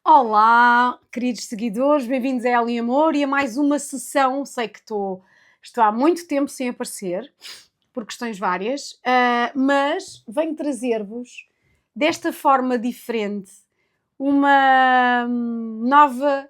Olá, queridos seguidores, bem-vindos a Ela e Amor e a mais uma sessão. Sei que estou há muito tempo sem aparecer, por questões várias, mas venho trazer-vos, desta forma diferente, uma nova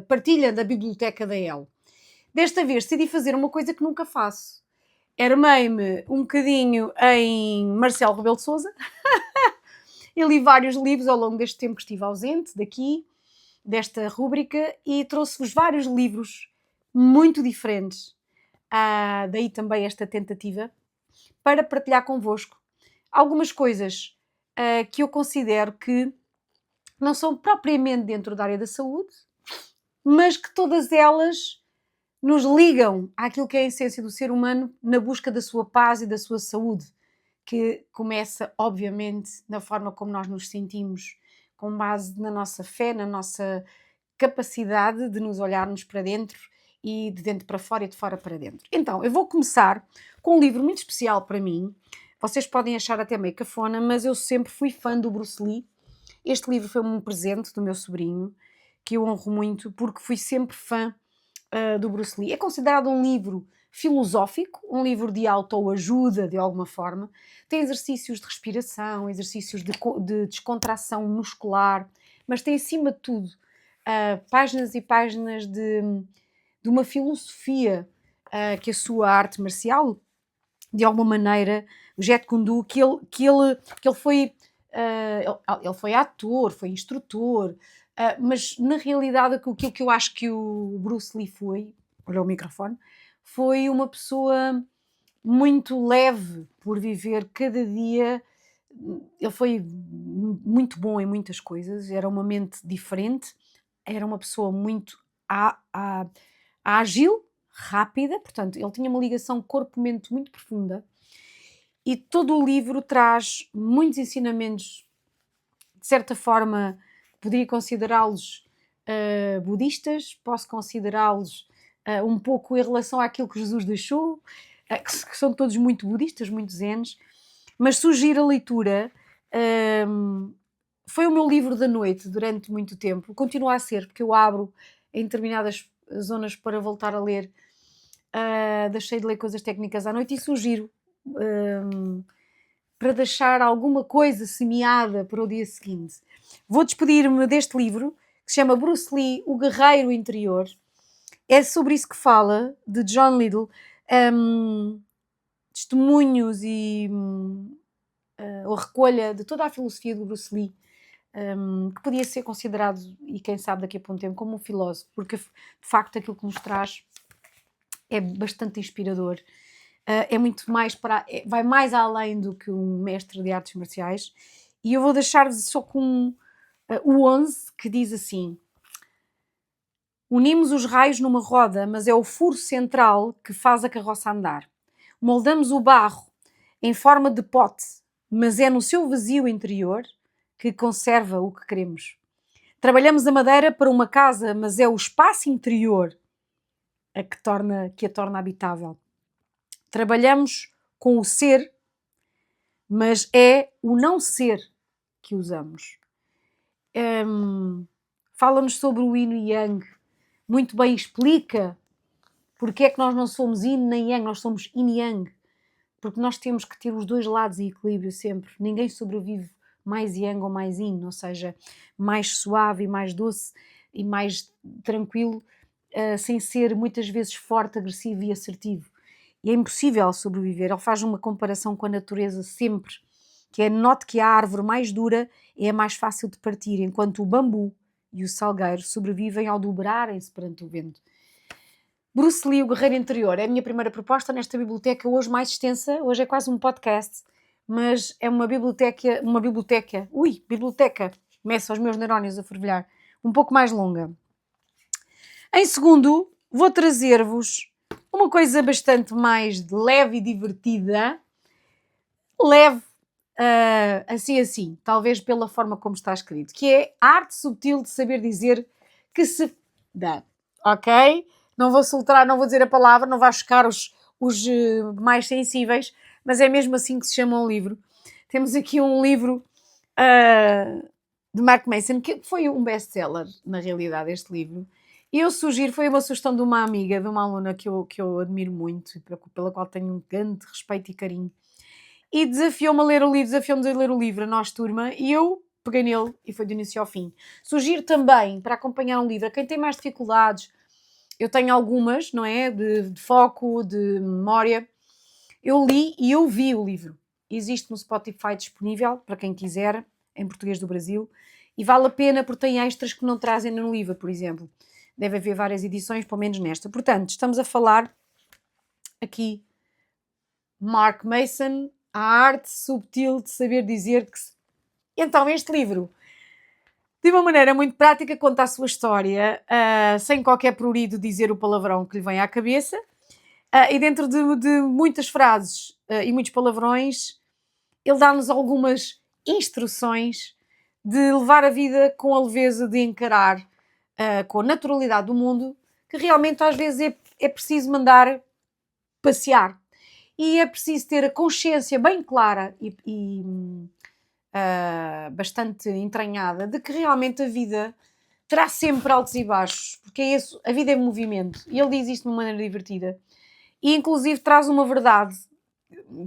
partilha da biblioteca da El. Desta vez decidi fazer uma coisa que nunca faço. Armei-me um bocadinho em Marcelo Rebelo de Sousa. Eu li vários livros ao longo deste tempo que estive ausente daqui, desta rúbrica, e trouxe-vos vários livros muito diferentes. Daí também esta tentativa para partilhar convosco algumas coisas que eu considero que não são propriamente dentro da área da saúde, mas que todas elas nos ligam àquilo que é a essência do ser humano na busca da sua paz e da sua saúde, que começa, obviamente, na forma como nós nos sentimos, com base na nossa fé, na nossa capacidade de nos olharmos para dentro e de dentro para fora e de fora para dentro. Então, eu vou começar com um livro muito especial para mim. Vocês podem achar até meio cafona, mas eu sempre fui fã do Bruce Lee. Este livro foi um presente do meu sobrinho, que eu honro muito, porque fui sempre fã do Bruce Lee. É considerado um livro filosófico, um livro de autoajuda de alguma forma. Tem exercícios de respiração, exercícios de descontração muscular, mas tem acima de tudo páginas e páginas de uma filosofia que a sua arte marcial, de alguma maneira, o Jeet Kune Do, que ele foi ele foi ator, foi instrutor, mas na realidade o que eu acho que o Bruce Lee foi, olha o microfone, foi uma pessoa muito leve por viver cada dia. Ele foi muito bom em muitas coisas, era uma mente diferente, era uma pessoa muito ágil, rápida, portanto, ele tinha uma ligação corpo-mente muito profunda. E todo o livro traz muitos ensinamentos, de certa forma, poderia considerá-los budistas, posso considerá-los um pouco em relação àquilo que Jesus deixou, que são todos muito budistas, muito zenes, mas sugiro a leitura. Foi o meu livro da noite durante muito tempo, continua a ser, porque eu abro em determinadas zonas para voltar a ler. Deixei de ler coisas técnicas à noite e sugiro para deixar alguma coisa semeada para o dia seguinte. Vou despedir-me deste livro, que se chama Bruce Lee, o Guerreiro Interior. É sobre isso que fala, de John Liddell, testemunhos e a recolha de toda a filosofia do Bruce Lee, que podia ser considerado, e quem sabe daqui a um tempo, como um filósofo, porque de facto aquilo que nos traz é bastante inspirador. É muito mais vai mais além do que um mestre de artes marciais. E eu vou deixar-vos só com o 11, que diz assim: unimos os raios numa roda, mas é o furo central que faz a carroça andar. Moldamos o barro em forma de pote, mas é no seu vazio interior que conserva o que queremos. Trabalhamos a madeira para uma casa, mas é o espaço interior que a torna habitável. Trabalhamos com o ser, mas é o não ser que usamos. Fala-nos sobre o yin e yang, muito bem explica porque é que nós não somos yin nem yang, nós somos yin e yang, porque nós temos que ter os dois lados em equilíbrio sempre. Ninguém sobrevive mais yang ou mais yin, ou seja, mais suave e mais doce e mais tranquilo, sem ser muitas vezes forte, agressivo e assertivo. E é impossível sobreviver. Ele faz uma comparação com a natureza sempre, que é: note que a árvore mais dura é a mais fácil de partir, enquanto o bambu e o salgueiro sobrevivem ao dobrarem-se perante o vento. Bruce Lee, o Guerreiro Interior, é a minha primeira proposta nesta biblioteca, hoje mais extensa, hoje é quase um podcast, mas é uma biblioteca, começa os meus neurónios a fervilhar, um pouco mais longa. Em segundo, vou trazer-vos uma coisa bastante mais leve e divertida, leve, assim, talvez pela forma como está escrito, que é a arte subtil de saber dizer que se dá, ok? Não vou soltar, não vou dizer a palavra, não vai chocar os mais sensíveis, mas é mesmo assim que se chama um livro. Temos aqui um livro de Mark Mason, que foi um best-seller, na realidade, este livro. E eu sugiro, foi uma sugestão de uma amiga, de uma aluna que eu admiro muito, e pela qual tenho um grande respeito e carinho. E desafiou-me a ler o livro, desafiou-me a ler o livro, a nós, turma, e eu peguei nele e foi do início ao fim. Sugiro também, para acompanhar um livro, a quem tem mais dificuldades, eu tenho algumas, não é? De foco, de memória. Eu li e eu vi o livro. Existe no Spotify disponível, para quem quiser, em português do Brasil, e vale a pena porque tem extras que não trazem no livro, por exemplo. Deve haver várias edições, pelo menos nesta. Portanto, estamos a falar aqui Mark Mason, A Arte Subtil de Saber Dizer que... Então, este livro, de uma maneira muito prática, conta a sua história, sem qualquer prurido dizer o palavrão que lhe vem à cabeça, e dentro de muitas frases e muitos palavrões, ele dá-nos algumas instruções de levar a vida com a leveza, de encarar com a naturalidade do mundo, que realmente às vezes é preciso mandar passear. E é preciso ter a consciência bem clara e bastante entranhada de que realmente a vida terá sempre altos e baixos, porque é isso, a vida é movimento. E ele diz isto de uma maneira divertida. E inclusive traz uma verdade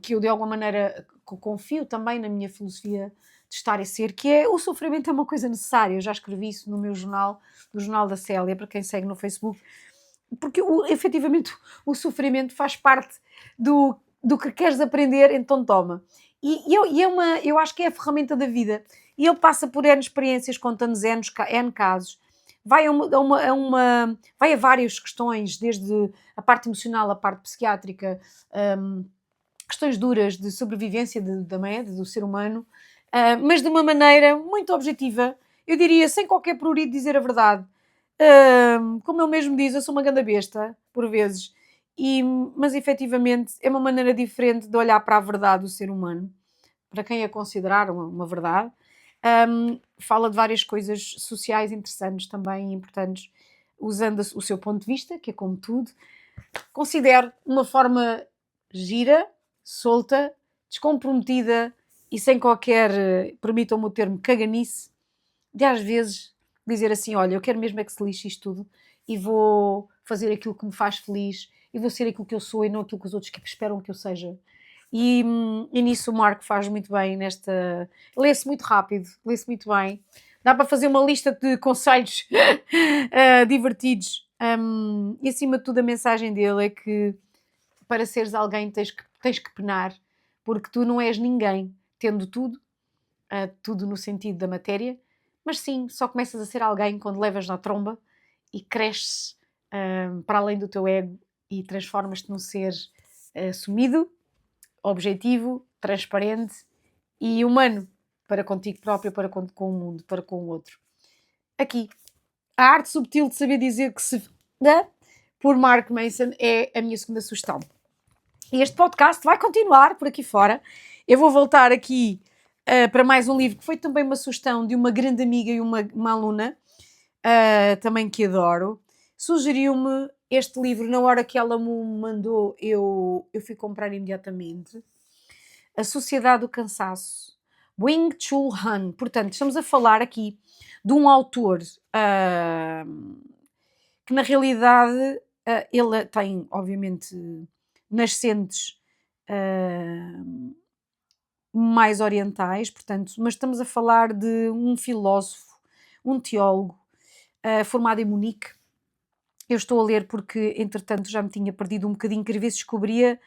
que eu de alguma maneira confio também na minha filosofia de estar e ser, que é o sofrimento é uma coisa necessária. Eu já escrevi isso no meu jornal, no Jornal da Célia, para quem segue no Facebook, porque efetivamente o sofrimento faz parte do que queres aprender, então toma. Eu acho que é a ferramenta da vida. E ele passa por N experiências, conta-nos N casos. Vai a várias questões, desde a parte emocional, a parte psiquiátrica, questões duras de sobrevivência do ser humano, mas de uma maneira muito objetiva, eu diria, sem qualquer prurido dizer a verdade. Como ele mesmo diz, eu sou uma ganda besta, por vezes, mas efetivamente é uma maneira diferente de olhar para a verdade do ser humano, para quem a considerar uma verdade. Fala de várias coisas sociais interessantes também, importantes, usando o seu ponto de vista, que é como tudo. Considero uma forma gira, solta, descomprometida e sem qualquer, permitam-me o termo, caganice, de às vezes dizer assim, olha, eu quero mesmo é que se lixe isto tudo e vou fazer aquilo que me faz feliz e vou ser aquilo que eu sou e não aquilo que os outros esperam que eu seja. E nisso o Marco faz muito bem nesta... Lê-se muito rápido, lê-se muito bem. Dá para fazer uma lista de conselhos divertidos. E acima de tudo a mensagem dele é que para seres alguém tens que penar, porque tu não és ninguém, tendo tudo, tudo no sentido da matéria, mas sim, só começas a ser alguém quando levas na tromba e cresces para além do teu ego e transformas-te num ser assumido, objetivo, transparente e humano para contigo próprio, para com o mundo, para com o outro. Aqui, A Arte Subtil de Saber Dizer que se dá, por Mark Mason, é a minha segunda sugestão. E este podcast vai continuar por aqui fora. Eu vou voltar aqui para mais um livro que foi também uma sugestão de uma grande amiga e uma aluna, também que adoro. Sugeriu-me este livro na hora que ela me mandou, eu fui comprar imediatamente. A Sociedade do Cansaço, Byung-Chul Han. Portanto, estamos a falar aqui de um autor que na realidade ele tem, obviamente, nascentes mais orientais, portanto, mas estamos a falar de um filósofo, um teólogo formado em Munique. Eu estou a ler porque, entretanto, já me tinha perdido um bocadinho, queria ver se descobria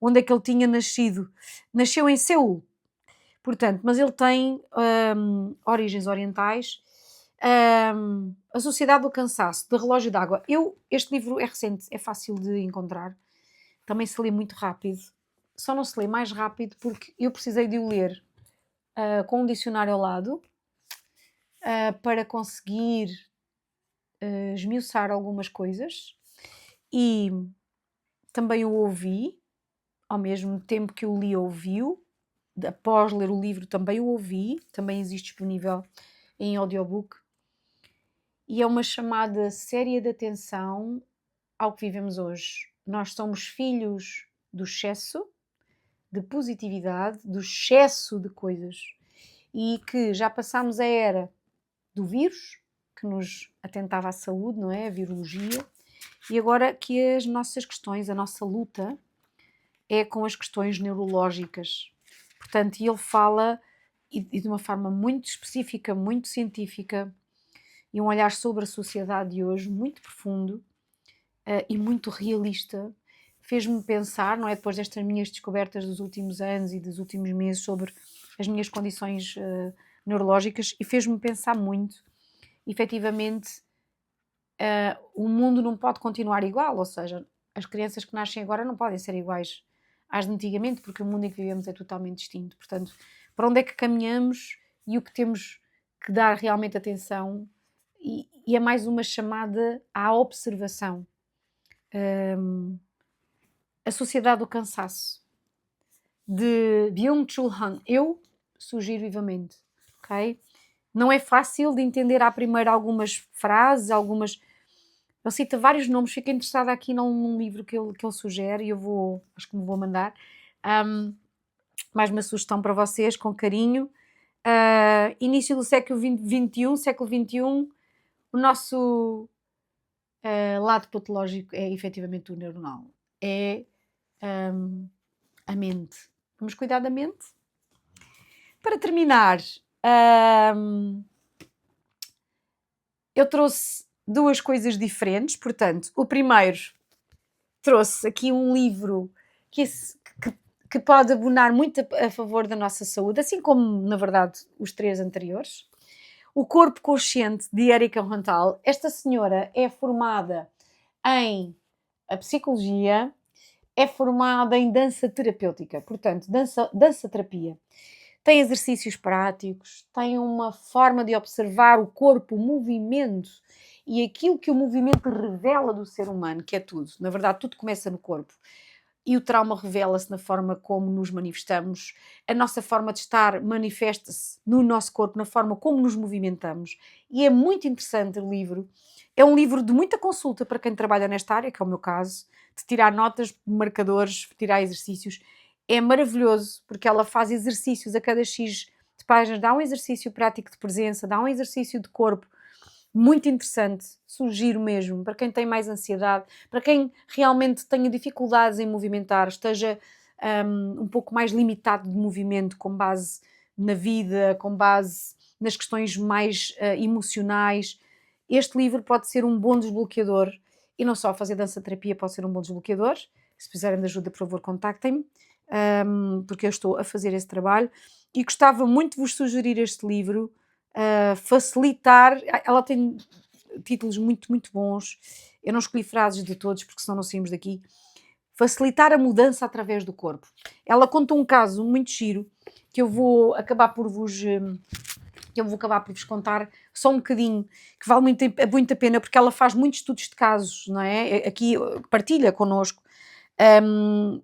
onde é que ele tinha nascido. Nasceu em Seul, portanto, mas ele tem origens orientais. A Sociedade do Cansaço, de Relógio d'Água. Este livro é recente, é fácil de encontrar. Também se lê muito rápido. Só não se lê mais rápido porque eu precisei de o ler com um dicionário ao lado para conseguir esmiuçar algumas coisas. E também o ouvi, ao mesmo tempo que o li, ouvi-o. Após ler o livro também o ouvi. Também existe disponível em audiobook. E é uma chamada séria de atenção ao que vivemos hoje. Nós somos filhos do excesso de positividade, do excesso de coisas, e que já passámos a era do vírus, que nos atentava à saúde, não é? A virologia. E agora que as nossas questões, a nossa luta é com as questões neurológicas. Portanto, ele fala, e de uma forma muito específica, muito científica, e um olhar sobre a sociedade de hoje muito profundo e muito realista. Fez-me pensar, não é? Depois destas minhas descobertas dos últimos anos e dos últimos meses sobre as minhas condições neurológicas, e fez-me pensar muito, efetivamente, o mundo não pode continuar igual, ou seja, as crianças que nascem agora não podem ser iguais às de antigamente, porque o mundo em que vivemos é totalmente distinto. Portanto, para onde é que caminhamos e o que temos que dar realmente atenção, e é mais uma chamada à observação. A Sociedade do Cansaço, de Byung-Chul Han, eu sugiro vivamente, ok? Não é fácil de entender à primeira algumas frases, algumas... Ele cita vários nomes, fiquei interessada aqui num livro que ele sugere, e acho que me vou mandar. Mais uma sugestão para vocês, com carinho. Início do século XXI, o nosso lado patológico é efetivamente o neuronal. É a mente. Vamos cuidar da mente? Para terminar, eu trouxe duas coisas diferentes. Portanto, o primeiro, trouxe aqui um livro que pode abonar muito a favor da nossa saúde, assim como, na verdade, os três anteriores. O Corpo Consciente, de Erika Rontal. Esta senhora é formada em psicologia, é formada em dança terapêutica, portanto, dança-terapia. Tem exercícios práticos, tem uma forma de observar o corpo, o movimento e aquilo que o movimento revela do ser humano, que é tudo. Na verdade, tudo começa no corpo. E o trauma revela-se na forma como nos manifestamos. A nossa forma de estar manifesta-se no nosso corpo, na forma como nos movimentamos. E é muito interessante o livro. É um livro de muita consulta para quem trabalha nesta área, que é o meu caso, de tirar notas, marcadores, tirar exercícios. É maravilhoso, porque ela faz exercícios a cada X de páginas, dá um exercício prático de presença, dá um exercício de corpo, muito interessante, sugiro mesmo, para quem tem mais ansiedade, para quem realmente tenha dificuldades em movimentar, esteja um pouco mais limitado de movimento, com base na vida, com base nas questões mais emocionais. Este livro pode ser um bom desbloqueador, e não só fazer dança-terapia pode ser um bom desbloqueador. Se precisarem de ajuda, por favor, contactem-me, porque eu estou a fazer esse trabalho, e gostava muito de vos sugerir este livro. Facilitar, ela tem títulos muito, muito bons. Eu não escolhi frases de todos, porque senão não saímos daqui. Facilitar a mudança através do corpo. Ela conta um caso muito giro, que eu vou acabar por vos contar só um bocadinho, que vale muito a pena, porque ela faz muitos estudos de casos, não é? Aqui partilha connosco.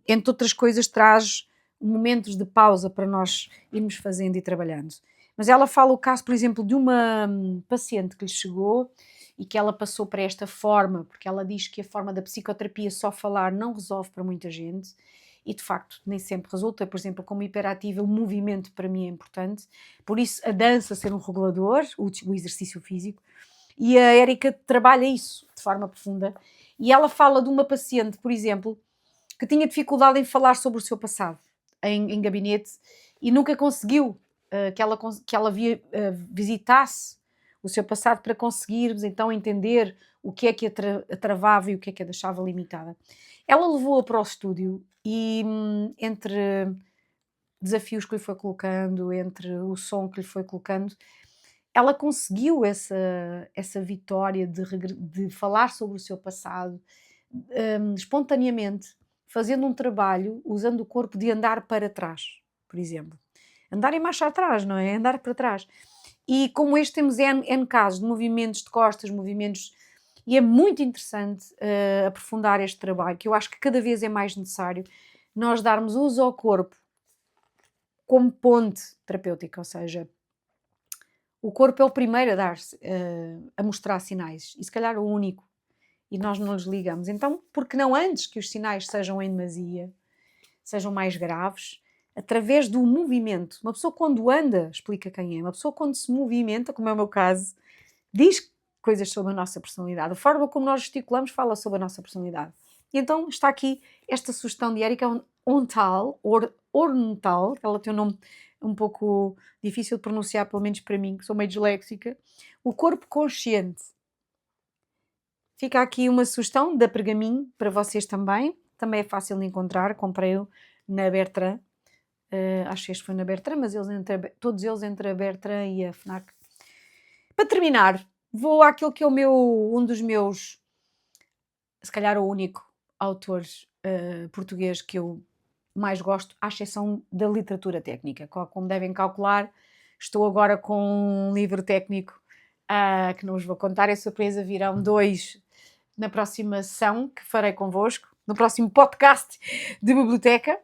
Entre outras coisas, traz momentos de pausa para nós irmos fazendo e trabalhando. Mas ela fala o caso, por exemplo, de uma paciente que lhe chegou e que ela passou para esta forma, porque ela diz que a forma da psicoterapia, só falar, não resolve para muita gente, e de facto nem sempre resulta. Por exemplo, como hiperativa, o movimento para mim é importante, por isso a dança ser um regulador, o exercício físico, e a Erika trabalha isso de forma profunda, e ela fala de uma paciente, por exemplo, que tinha dificuldade em falar sobre o seu passado em gabinete, e nunca conseguiu que ela visitasse o seu passado para conseguirmos então entender o que é que a travava e o que é que a deixava limitada. Ela levou-a para o estúdio e, entre desafios que lhe foi colocando, entre o som que lhe foi colocando, ela conseguiu essa vitória de falar sobre o seu passado espontaneamente, fazendo um trabalho, usando o corpo, de andar para trás, por exemplo. Andar em marcha atrás, não é? Andar para trás. E como este, temos N casos de movimentos de costas, movimentos... E é muito interessante aprofundar este trabalho, que eu acho que cada vez é mais necessário nós darmos uso ao corpo como ponte terapêutica, ou seja, o corpo é o primeiro a dar a mostrar sinais, e se calhar o único, e nós não nos ligamos. Então, por que não, antes que os sinais sejam em demasia, sejam mais graves, através do movimento. Uma pessoa quando anda, explica quem é. Uma pessoa quando se movimenta, como é o meu caso, diz coisas sobre a nossa personalidade. A forma como nós gesticulamos fala sobre a nossa personalidade. E então está aqui esta sugestão de Érica Orenthal, ela tem um nome um pouco difícil de pronunciar, pelo menos para mim, que sou meio disléxica. O corpo consciente. Fica aqui uma sugestão da Pergaminho para vocês também. Também é fácil de encontrar. Comprei-o na Bertrand. Acho que este foi na Bertrand, mas todos eles entre a Bertrand e a FNAC. Para terminar, vou àquele que é um dos meus, se calhar o único autor português que eu mais gosto, à exceção da literatura técnica. Como devem calcular, estou agora com um livro técnico que não vos vou contar, é surpresa, virão 2 na próxima sessão que farei convosco, no próximo podcast de biblioteca.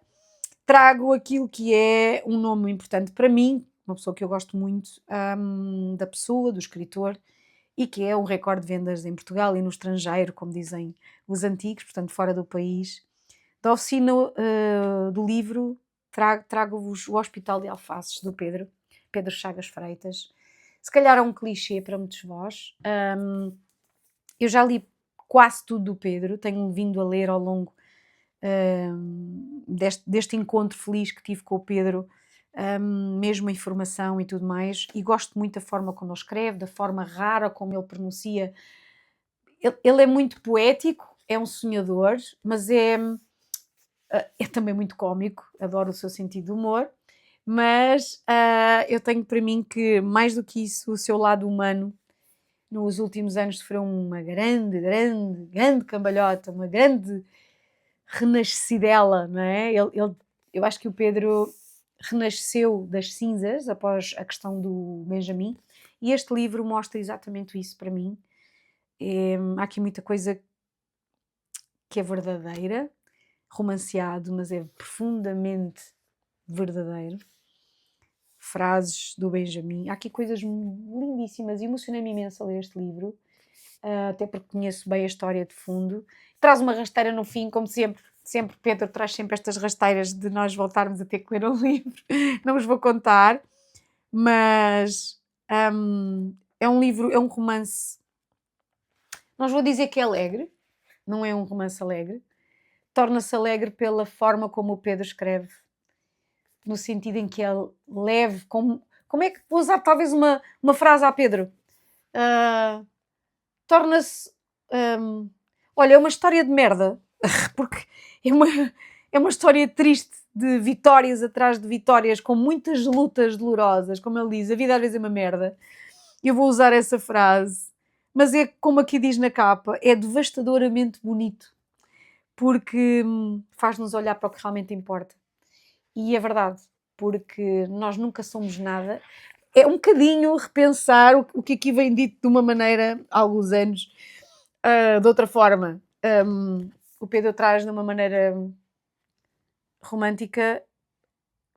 Trago aquilo que é um nome importante para mim, uma pessoa que eu gosto muito da pessoa, do escritor, e que é um recorde de vendas em Portugal e no estrangeiro, como dizem os antigos, portanto fora do país. Da oficina do livro, trago-vos O Hospital de Alfaces, do Pedro Chagas Freitas. Se calhar é um clichê para muitos de vós. Eu já li quase tudo do Pedro, tenho vindo a ler ao longo deste encontro feliz que tive com o Pedro, mesmo a informação e tudo mais, e gosto muito da forma como ele escreve, da forma rara como ele pronuncia. Ele é muito poético, é um sonhador, mas é também muito cómico, adoro o seu sentido de humor, mas eu tenho para mim que, mais do que isso, o seu lado humano, nos últimos anos sofreu uma grande cambalhota, uma grande renascidela, não é? Eu acho que o Pedro renasceu das cinzas após a questão do Benjamin, e este livro mostra exatamente isso para mim. Há aqui muita coisa que é verdadeira, romanceado, mas é profundamente verdadeiro. Frases do Benjamin. Há aqui coisas lindíssimas. Emocionei-me imenso a ler este livro, até porque conheço bem a história de fundo. Traz uma rasteira no fim, como sempre. Sempre Pedro traz sempre estas rasteiras de nós voltarmos a ter que ler um livro. Não vos vou contar, mas é um livro, é um romance. Não vou dizer que é alegre, não é um romance alegre. Torna-se alegre pela forma como o Pedro escreve, no sentido em que é leve, como é que vou usar talvez uma frase a Pedro? Torna-se, olha, é uma história de merda, porque é uma história triste de vitórias atrás de vitórias, com muitas lutas dolorosas, como ele diz, a vida às vezes é uma merda. Eu vou usar essa frase, mas é como aqui diz na capa, é devastadoramente bonito, porque faz-nos olhar para o que realmente importa. E é verdade, porque nós nunca somos nada. É um bocadinho repensar o que aqui vem dito de uma maneira há alguns anos, de outra forma. O Pedro traz de uma maneira romântica,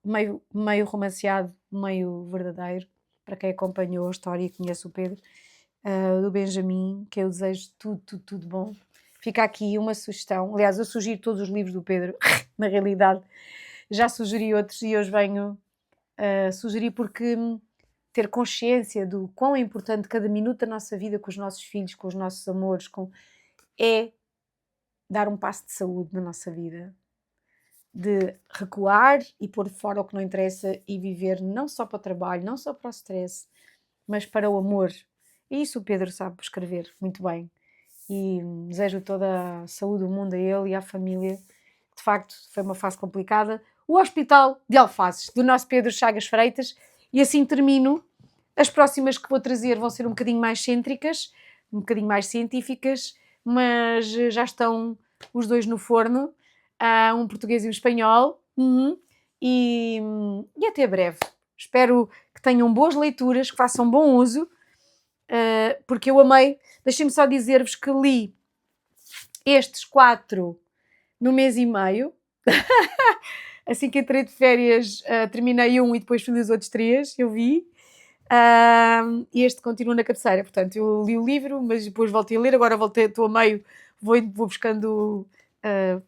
meio romanceado, meio verdadeiro, para quem acompanhou a história e conhece o Pedro, do Benjamin, que eu desejo tudo bom. Fica aqui uma sugestão. Aliás, eu sugiro todos os livros do Pedro, na realidade. Já sugeri outros e hoje venho sugerir porque ter consciência do quão é importante cada minuto da nossa vida com os nossos filhos, com os nossos amores, é dar um passo de saúde na nossa vida. De recuar e pôr fora o que não interessa e viver não só para o trabalho, não só para o stress, mas para o amor. E isso o Pedro sabe escrever muito bem. E desejo toda a saúde do mundo a ele e à família. De facto, foi uma fase complicada. O Hospital de Alfaces, do nosso Pedro Chagas Freitas. E assim termino. As próximas que vou trazer vão ser um bocadinho mais cêntricas, um bocadinho mais científicas, mas já estão os dois no forno. Um português e um espanhol. E até breve. Espero que tenham boas leituras, que façam bom uso, porque eu amei. Deixem-me só dizer-vos que li estes 4 no mês e meio. Assim que entrei de férias, terminei um e depois fui os outros 3, eu vi. E este continua na cabeceira. Portanto, eu li o livro, mas depois voltei a ler. Agora estou a meio, vou buscando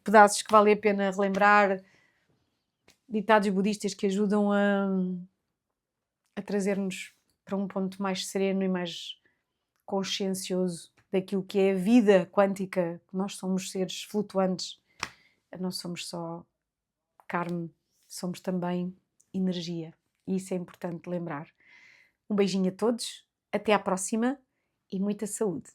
pedaços que vale a pena relembrar ditados budistas que ajudam a trazer-nos para um ponto mais sereno e mais consciencioso daquilo que é a vida quântica. Nós somos seres flutuantes, não somos só carne, somos também energia. E isso é importante lembrar. Um beijinho a todos, até à próxima e muita saúde.